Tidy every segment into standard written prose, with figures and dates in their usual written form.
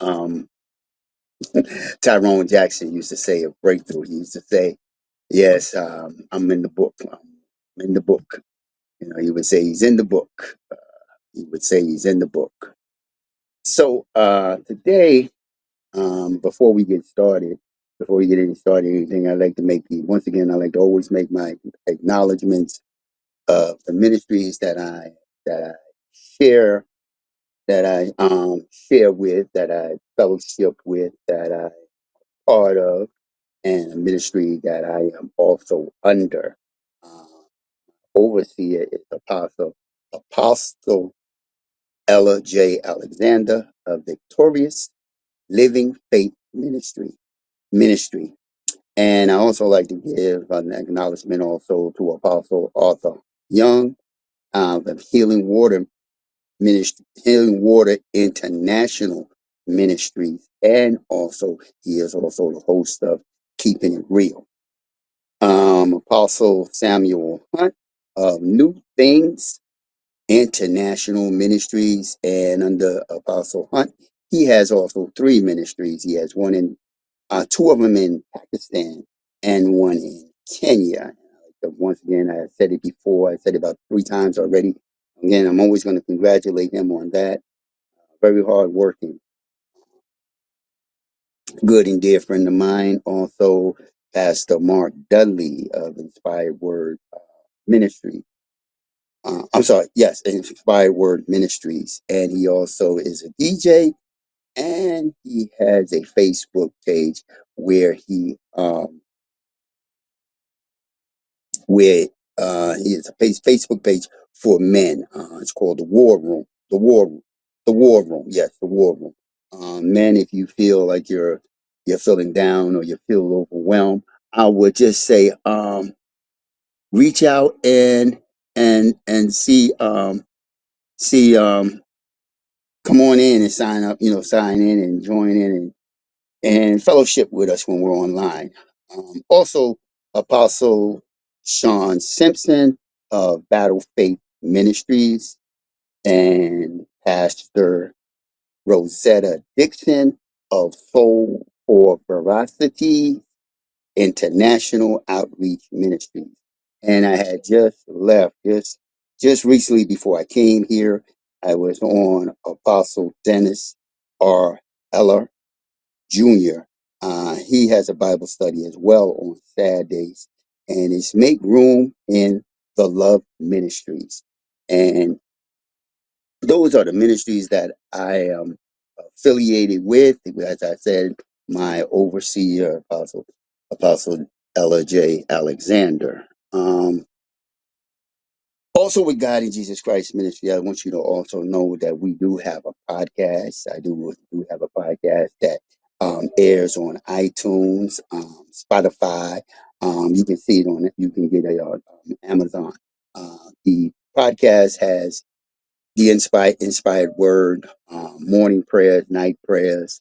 Um, Tyrone Jackson used to say a breakthrough. He used to say, "Yes, I'm in the book. I'm in the book." He would say he's in the book. He would say he's in the book. So today, before we get started, before we get any started, anything, I like to once again, I like to always make my acknowledgments of the ministries that I share, that I share with, that I fellowship with, that I part of, and a ministry that I am also under. Uh, Overseer is Apostle Ella J. Alexander of Victorious Living Faith Ministry. And I also like to give an acknowledgement also to Apostle Arthur Young of Healing Water International Ministries, and also he is also the host of Keeping It Real. Apostle Samuel Hunt of New Things International Ministries, and under Apostle Hunt, he has also three ministries. He has two of them in Pakistan and one in Kenya. Once again, I said it before. I said it about 3 times already. Again, I'm always going to congratulate him on that. Very hard working, good and dear friend of mine. Also, Pastor Mark Dudley of Inspired Word Ministry. I'm sorry, yes, Inspired Word Ministries. And he also is a DJ, and he has a Facebook page where where he has a Facebook page for men. It's called the War Room. The War Room. Yes, the War Room. Men, if you feel like you're feeling down or you feel overwhelmed, I would just say reach out and see come on in and sign up. Sign in and join in and fellowship with us when we're online. Also, Apostle Sean Simpson of Battle Faith Ministries and Pastor Rosetta Dixon of Soul for Veracity International Outreach Ministries. And I had just left just recently before I came here. I was on Apostle Dennis R. Eller Jr. He has a Bible study as well on Saturdays, and it's Make Room in the Love Ministries. And those are the ministries that I am affiliated with. As I said, my overseer, Apostle Ella J. Alexander. Also, with God in Jesus Christ Ministry, I want you to also know that we do have a podcast. I do have a podcast that airs on iTunes, Spotify. You can see it on it. You can get it on Amazon. The podcast has the inspired word, morning prayers, night prayers.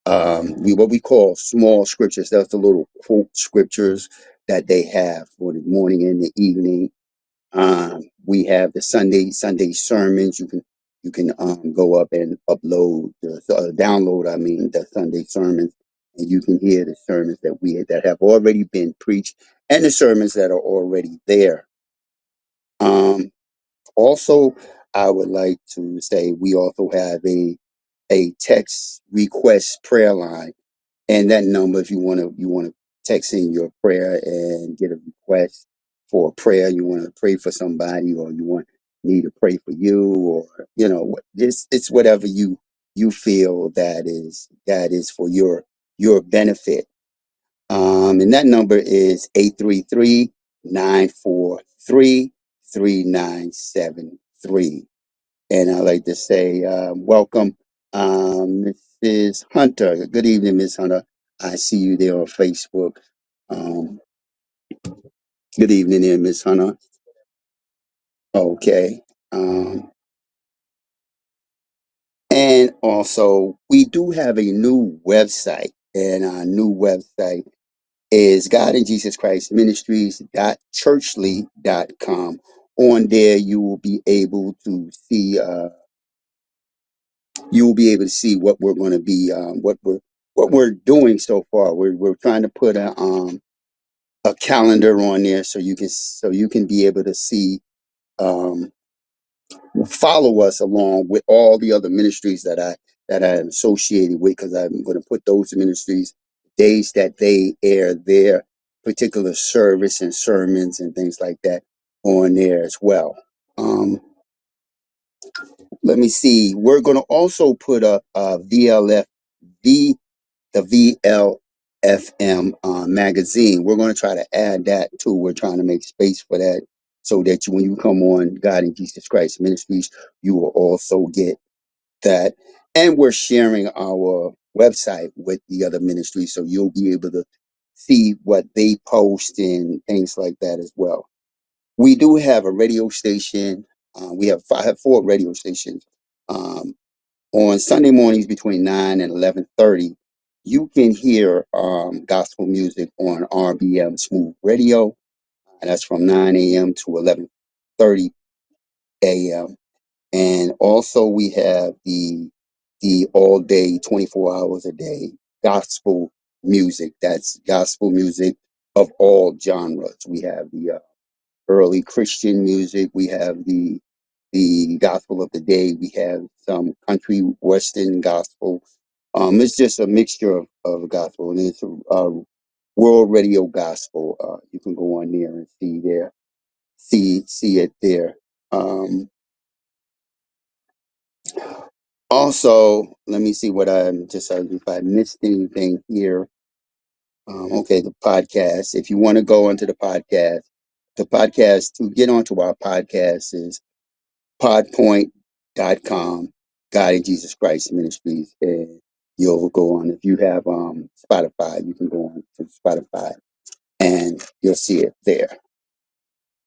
What we call small scriptures. That's the little quote scriptures that they have for the morning and the evening. We have the Sunday sermons. You can go up and download. I mean, the Sunday sermons, and you can hear the sermons that have already been preached and the sermons that are already there. Also, I would like to say we also have a text request prayer line. And that number, if you want to text in your prayer and get a request for a prayer, you want to pray for somebody, or you want me to pray for you, or it's whatever you feel that is for your benefit. And that number is 833-943-3973. And I like to say, welcome, Mrs. Hunter. Good evening, Miss Hunter. I see you there on Facebook. Um, Good evening, there, Miss Hunter. Okay. And also, we do have a new website, and our new website is God in Jesus Christ Ministries.churchly.com. On there, you will be able to see you will be able to see what we're going to be, what we're doing so far. We're trying to put a calendar on there so you can be able to see, um, follow us along with all the other ministries that I am associated with, because I'm going to put those ministries days that they air their particular service and sermons and things like that on there as well. Um, Let me see. We're going to also put up VLF, the VLFM magazine. We're going to try to add that too. We're trying to make space for that so that when you come on God and Jesus Christ Ministries, you will also get that. And we're sharing our website with the other ministries, so you'll be able to see what they post and things like that as well. We do have a radio station. I have 4 radio stations. Um, on Sunday mornings between 9 and 11:30, you can hear gospel music on RBM Smooth Radio, and that's from 9 a.m. to 11:30 a.m. And also we have the all day, 24 hours a day gospel music. That's gospel music of all genres. We have the early Christian music. We have the gospel of the day. We have some country western gospel. It's just a mixture of gospel, and it's a world radio gospel. You can go on there and see it there. Um, Also, let me see what I'm just if I missed anything here. Okay, the podcast. If you want to go onto the podcast to get onto our podcast is podpoint.com, God in Jesus Christ Ministries, and you'll go on. If you have Spotify, you can go on to Spotify and you'll see it there.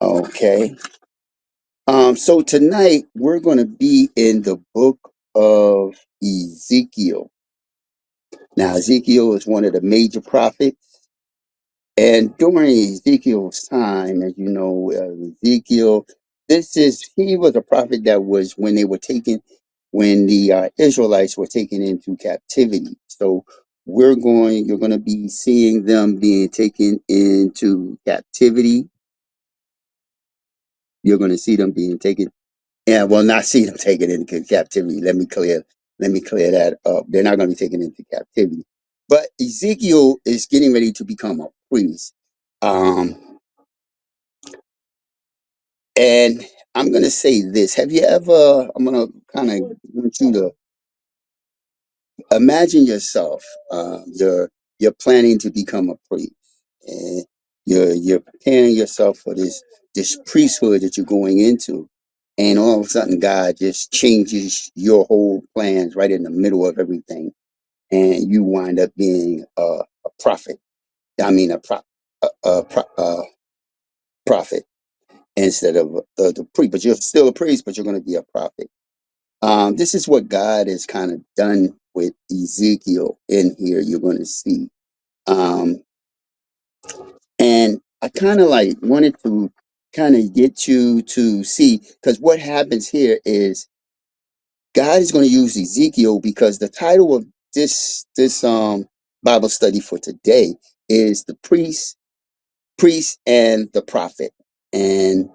Okay. So tonight we're going to be in the book of Ezekiel. Now, Ezekiel is one of the major prophets. And during Ezekiel's time, as you know, Ezekiel, he was a prophet that was when the Israelites were taken into captivity. So you're going to be seeing them being taken into captivity. You're going to see them being taken. Yeah, well, not see them taken into captivity. Let me clear that up. They're not going to be taken into captivity. But Ezekiel is getting ready to become a priest. Um, and I'm going to say this. I'm going to kind of want you to imagine yourself. You're planning to become a priest. And you're preparing yourself for this priesthood that you're going into. And all of a sudden, God just changes your whole plans right in the middle of everything, and you wind up being a prophet. I mean, a prophet instead of the priest. But you're still a priest, but you're going to be a prophet. This is what God has kind of done with Ezekiel in here. You're going to see, um, and I kind of like wanted to kind of get you to see, because what happens here is God is going to use Ezekiel, because the title of this Bible study for today is the priest and the prophet, and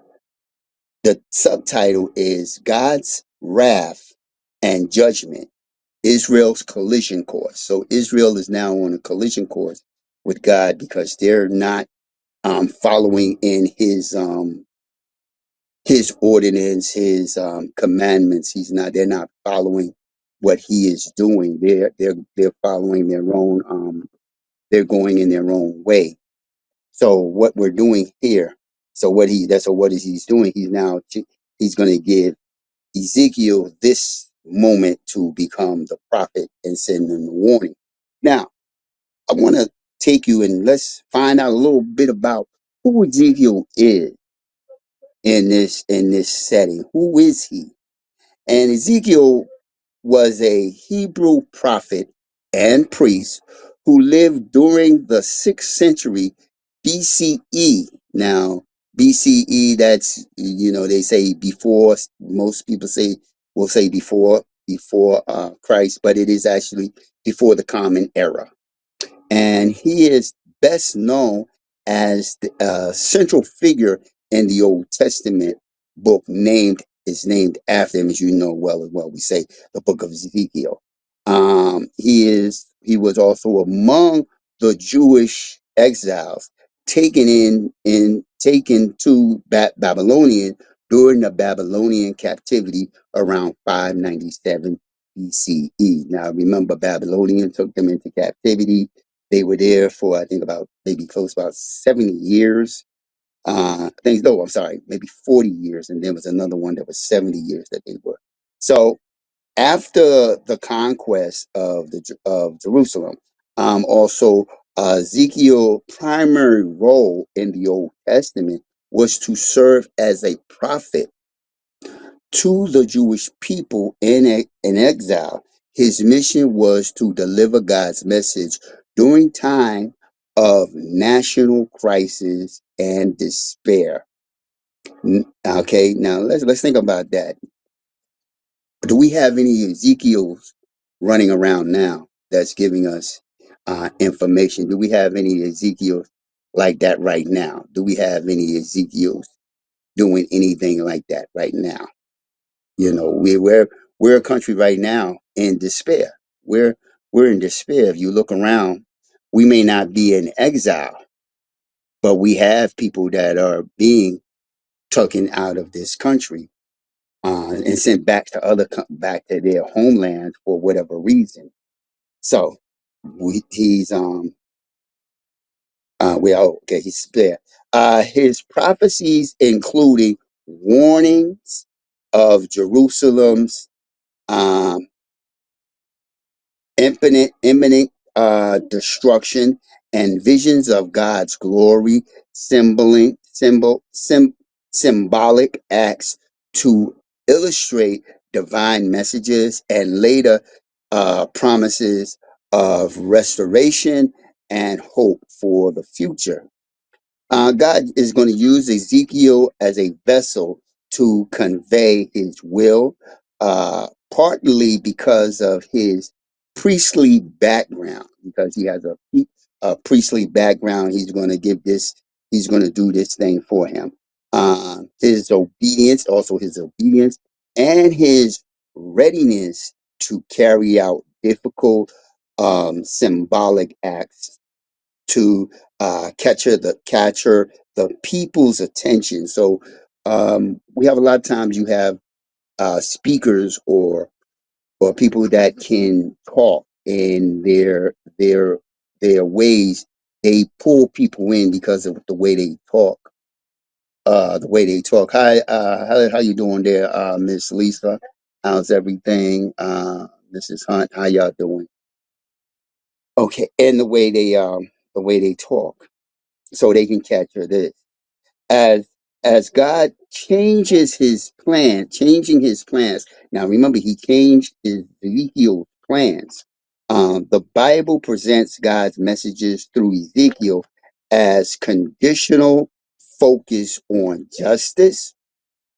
the subtitle is God's wrath and judgment, Israel's collision course. So Israel is now on a collision course with God because they're not following in his ordinance, his commandments. They're not following what he is doing. They're following their own, they're going in their own way. So what we're doing here, what is he's doing? He's going to give Ezekiel this moment to become the prophet and send them the warning. Now, I want to take you and let's find out a little bit about who Ezekiel is in this setting. Who is he? And Ezekiel was a Hebrew prophet and priest who lived during the 6th century BCE. Now, BCE, that's, they say before, most people will say before. before Christ, but it is actually before the Common Era. And he is best known as the central figure in the Old Testament book named after him, as you know well as well. We say the Book of Ezekiel. He was also among the Jewish exiles taken to Babylonian during the Babylonian captivity around 597 BCE. Now remember, Babylonian took them into captivity. They were there for, I think, about maybe close about 70 years. No, I'm sorry, maybe 40 years. And there was another one that was 70 years that they were. So after the conquest of Jerusalem, also Ezekiel's primary role in the Old Testament was to serve as a prophet to the Jewish people in exile. His mission was to deliver God's message during time of national crisis and despair. Okay, now let's think about that. Do we have any Ezekiels running around now that's giving us information? Do we have any Ezekiels like that right now? Do we have any Ezekiels doing anything like that right now? You know, we're a country right now in despair. We're in despair. If you look around, we may not be in exile, but we have people that are being taken out of this country and sent back to back to their homeland for whatever reason. So he's he's there. His prophecies including warnings of Jerusalem's um, imminent destruction and visions of God's glory, symbolic acts to illustrate divine messages, and later promises of restoration and hope for the future. God is going to use Ezekiel as a vessel to convey his will, partly because of his priestly background, because he has a priestly background. He's going to do this thing for him. His obedience, and his readiness to carry out difficult symbolic acts to capture the people's attention. So we have a lot of times you have speakers or people that can talk in their ways. They pull people in because of the way they talk. The way they talk. Hi, how you doing there, Miss Lisa? How's everything, Mrs. Hunt? How y'all doing? Okay, and the way they talk, so they can capture this. as as God changing his plans. Now remember, he changed Ezekiel's plans. The Bible presents God's messages through Ezekiel as conditional focus on justice,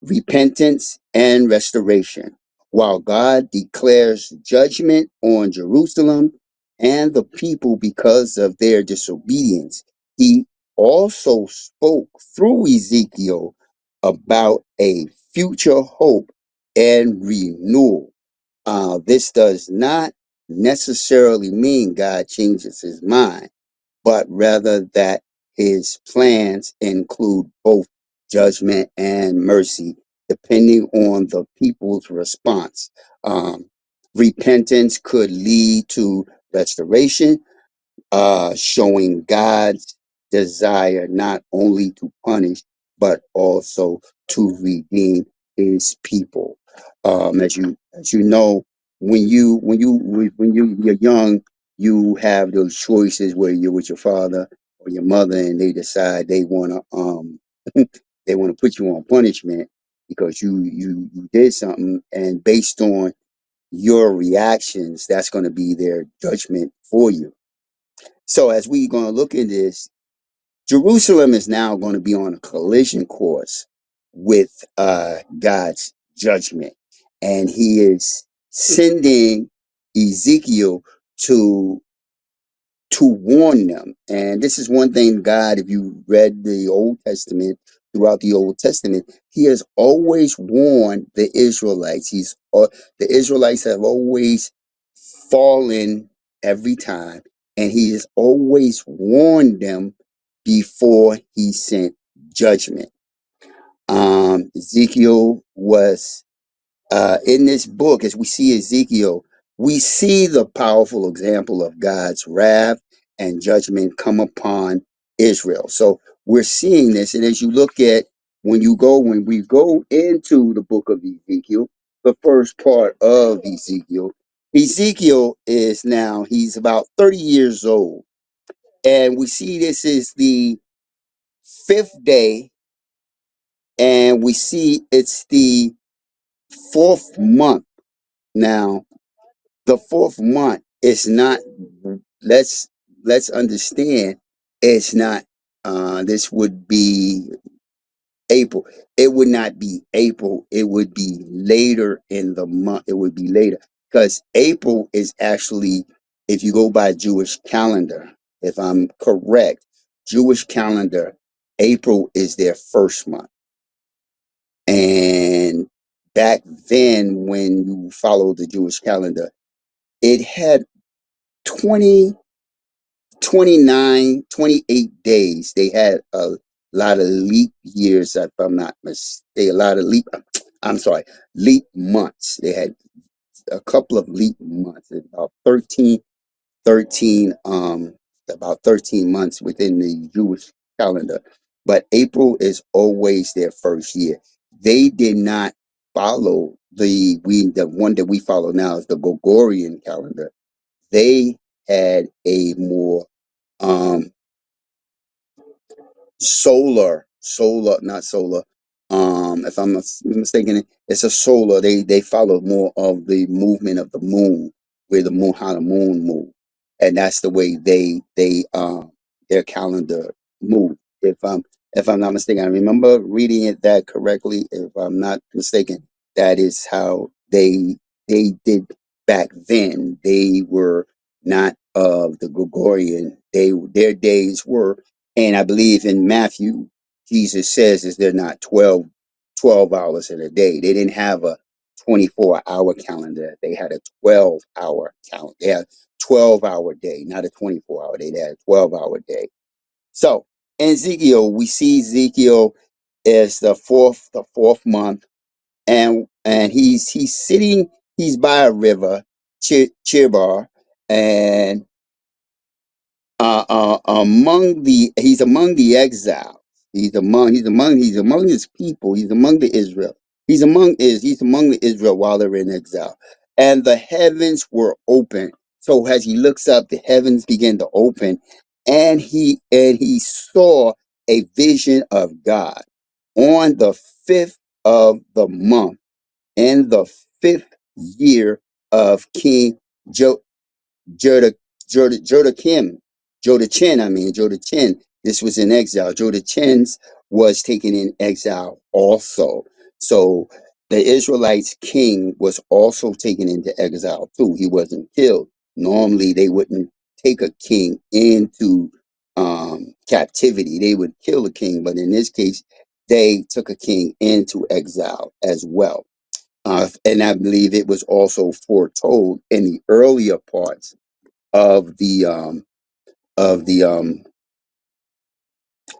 repentance, and restoration, while God declares judgment on Jerusalem and the people because of their disobedience. He also spoke through Ezekiel about a future hope and renewal. This does not necessarily mean God changes his mind, but rather that his plans include both judgment and mercy, depending on the people's response. Repentance could lead to restoration, showing God's desire not only to punish but also to redeem His people. As you know, you're young, you have those choices where you're with your father or your mother, and they decide they want to they want to put you on punishment because you did something, and based on your reactions, that's going to be their judgment for you. So as we're going to look at this, Jerusalem is now going to be on a collision course with God's judgment, and He is sending Ezekiel to warn them. And this is one thing God, if you read the Old Testament, throughout the Old Testament, he has always warned the Israelites. The Israelites have always fallen every time, and he has always warned them before he sent judgment. Ezekiel was in this book, as we see Ezekiel, we see the powerful example of God's wrath and judgment come upon Israel. So we're seeing this. And as you look at, when we go into the book of Ezekiel, the first part of Ezekiel, Ezekiel is now, he's about 30 years old. And we see this is the fifth day, and we see it's the fourth month. Now, the fourth month is not, let's understand, it's not, this would be April. It would not be April. It would be later in the month. It would be later, because April is actually, if you go by Jewish calendar, if I'm correct, Jewish calendar, April is their first month. And back then, when you follow the Jewish calendar, it had 20, 29, 28 days. They had a lot of leap years, if I'm not mistaken, leap months. They had a couple of leap months, about 13, about 13 months within the Jewish calendar. But April is always their first year. They did not follow the one that we follow now is the Gregorian calendar. They had a more um not solar. If I'm not mistaken, it's a solar. They follow more of the movement of the moon, where the moon, how the moon moves, and that's the way their calendar move. If I'm not mistaken, I remember reading it that correctly. If I'm not mistaken, that is how they did back then. They were not of the Gregorian. Their days were, and I believe in Matthew, Jesus says is they're not 12 hours in a day. They didn't have a 24-hour calendar. They had a 12-hour calendar. They had a 12-hour day, not a 24-hour day. They had a 12-hour day. So in Ezekiel, we see Ezekiel is the fourth month, and he's sitting, he's by a river, Chibar, and he's among the exiles. He's among his people. He's among the Israel. He's among the Israel while they're in exile. And the heavens were open. So as he looks up, the heavens begin to open, and he saw a vision of God on the fifth of the month, in the fifth year of King Jo Joda, Jodachin. This was in exile. Jodachin was taken in exile also. So the Israelites' king was also taken into exile too. He wasn't killed. Normally, they wouldn't take a king into captivity. They would kill the king, but in this case, they took a king into exile as well. And I believe it was also foretold in the earlier parts of the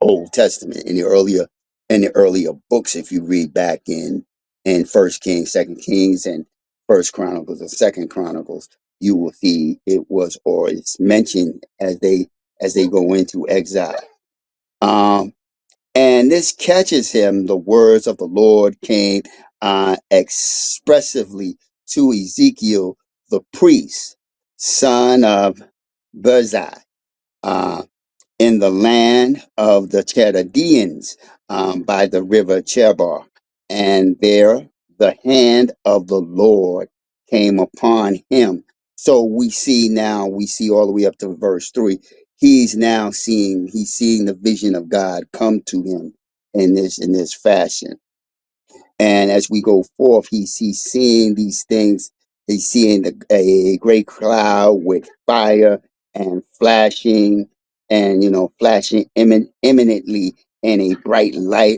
Old Testament, in the earlier books. If you read back in First Kings, Second Kings, and First Chronicles or Second Chronicles, you will see it was, or it's mentioned as they go into exile. Um, and this catches him. The words of the Lord came expressively to Ezekiel, the priest, son of Buzi, uh, in the land of the Chaldeans, by the river Chebar. And there the hand of the Lord came upon him. So we see all the way up to verse 3. He's seeing the vision of God come to him in this fashion. And as we go forth, he's seeing these things. He's seeing a great cloud with fire and flashing, and flashing imminently in a bright light.